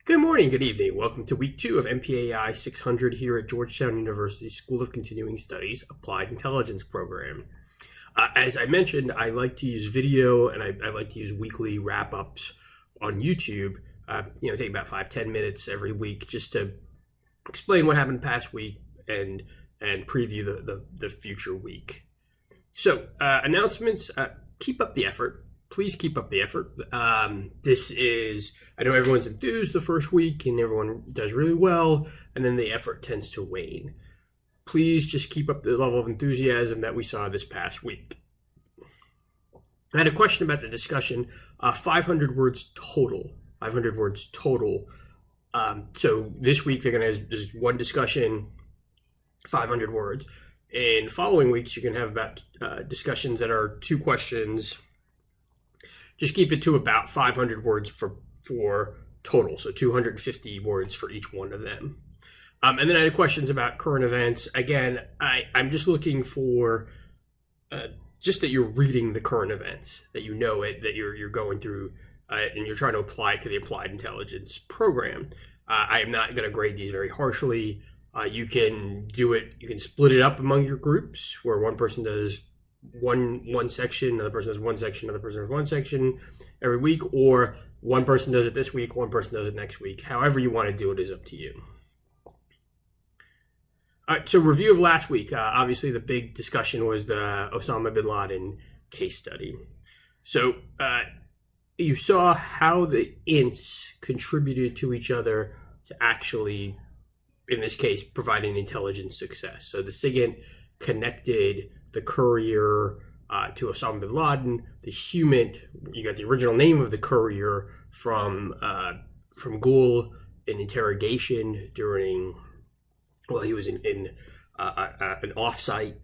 Good morning, good evening. Welcome to week 2 of MPAI 600 here at Georgetown University School of Continuing Studies Applied Intelligence Program. As I mentioned, I like to use video and I like to use weekly wrap-ups on YouTube. Take about 5-10 minutes every week just to explain what happened past week and preview the future week. So, announcements, keep up the effort. Please keep up the effort. I know everyone's enthused the first week and everyone does really well, and then the effort tends to wane. Please just keep up the level of enthusiasm that we saw this past week. I had a question about the discussion, 500 words total. 500 words total. So this week there's one discussion, 500 words. In following weeks, you can have about discussions that are 2 questions. Just keep it to about 500 words for total, so 250 words for each one of them. And then I had questions about current events. Again, I'm just looking for just that you're reading the current events, that you know it, that you're going through, and you're trying to apply it to the Applied Intelligence program. I am not going to grade these very harshly. You can do it. You can split it up among your groups, where one person does one section, another person does one section, another person does one section every week, or one person does it this week, one person does it next week. However you want to do it is up to you. All right, so review of last week. Obviously, the big discussion was the Osama bin Laden case study. So you saw how the ints contributed to each other to actually, in this case, providing intelligence success. So the SIGINT connected the courier to Osama bin Laden. The HUMINT, you got the original name of the courier from Gul in interrogation during, he was in an off-site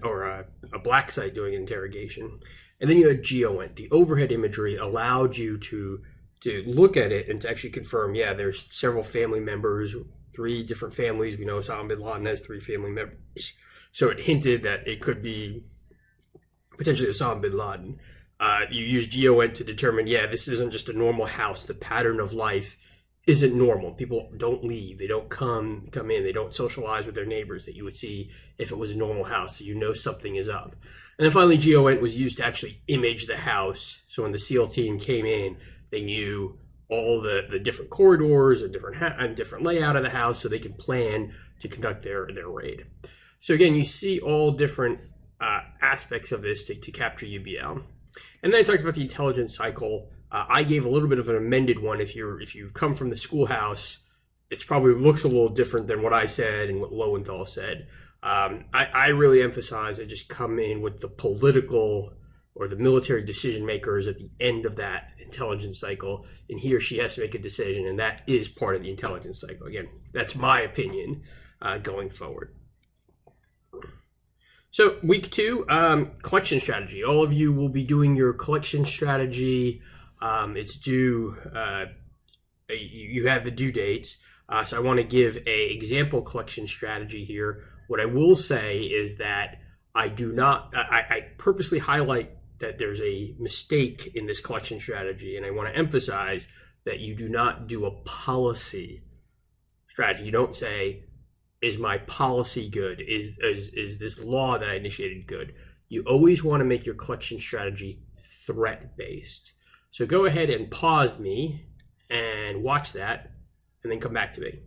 or a black site doing an interrogation. And then you had GEOINT. The overhead imagery allowed you to look at it and to actually confirm, there's several family members, 3 different families. We know Osama bin Laden has 3 family members. So it hinted that it could be potentially Osama bin Laden. You use GEOINT to determine, this isn't just a normal house. The pattern of life isn't normal. People don't leave. They don't come in. They don't socialize with their neighbors that you would see if it was a normal house. So you know something is up. And then finally, GEOINT was used to actually image the house. So when the SEAL team came in, they knew all the different corridors and different layout of the house, so they could plan to conduct their raid. So again, you see all different aspects of this to capture UBL. And then I talked about the intelligence cycle. I gave a little bit of an amended one. If you've come from the schoolhouse, it probably looks a little different than what I said and what Lowenthal said. I really emphasize I just come in with the political or the military decision makers at the end of that intelligence cycle, and he or she has to make a decision, and that is part of the intelligence cycle. Again, that's my opinion going forward. So week 2, collection strategy. All of you will be doing your collection strategy. It's due, you have the due dates. So I want to give an example collection strategy here. What I will say is that I purposely highlight that there's a mistake in this collection strategy, and I want to emphasize that you do not do a policy strategy. You don't say, is my policy good? Is this law that I initiated good? You always want to make your collection strategy threat-based. So go ahead and pause me and watch that, and then come back to me.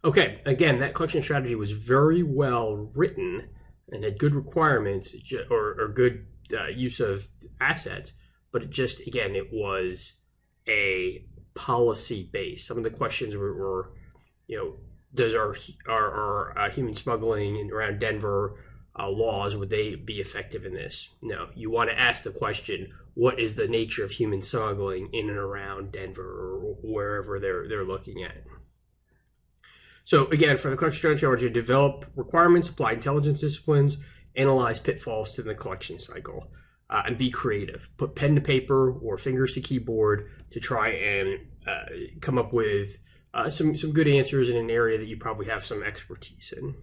Okay, again, that collection strategy was very well written and had good requirements or good use of assets, but it was a policy base. Some of the questions were does our human smuggling around Denver laws, would they be effective in this? No. You want to ask the question, what is the nature of human smuggling in and around Denver or wherever they're looking at? So again, for the collection strategy, I want you to develop requirements, apply intelligence disciplines, analyze pitfalls to the collection cycle, and be creative. Put pen to paper or fingers to keyboard to try and come up with some good answers in an area that you probably have some expertise in.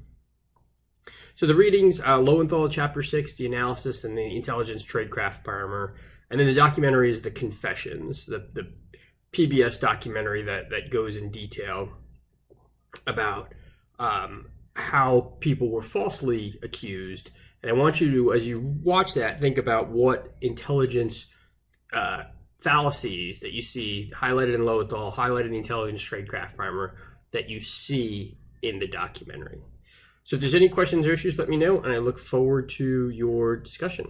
So the readings, Lowenthal, Chapter 6, the analysis, and the intelligence tradecraft primer. And then the documentary is the confessions, the PBS documentary that goes in detail about how people were falsely accused. And I want you to, as you watch that, think about what intelligence fallacies that you see highlighted in Lowenthal, highlighted in the Intelligence Tradecraft Primer that you see in the documentary. So if there's any questions or issues, let me know, and I look forward to your discussion.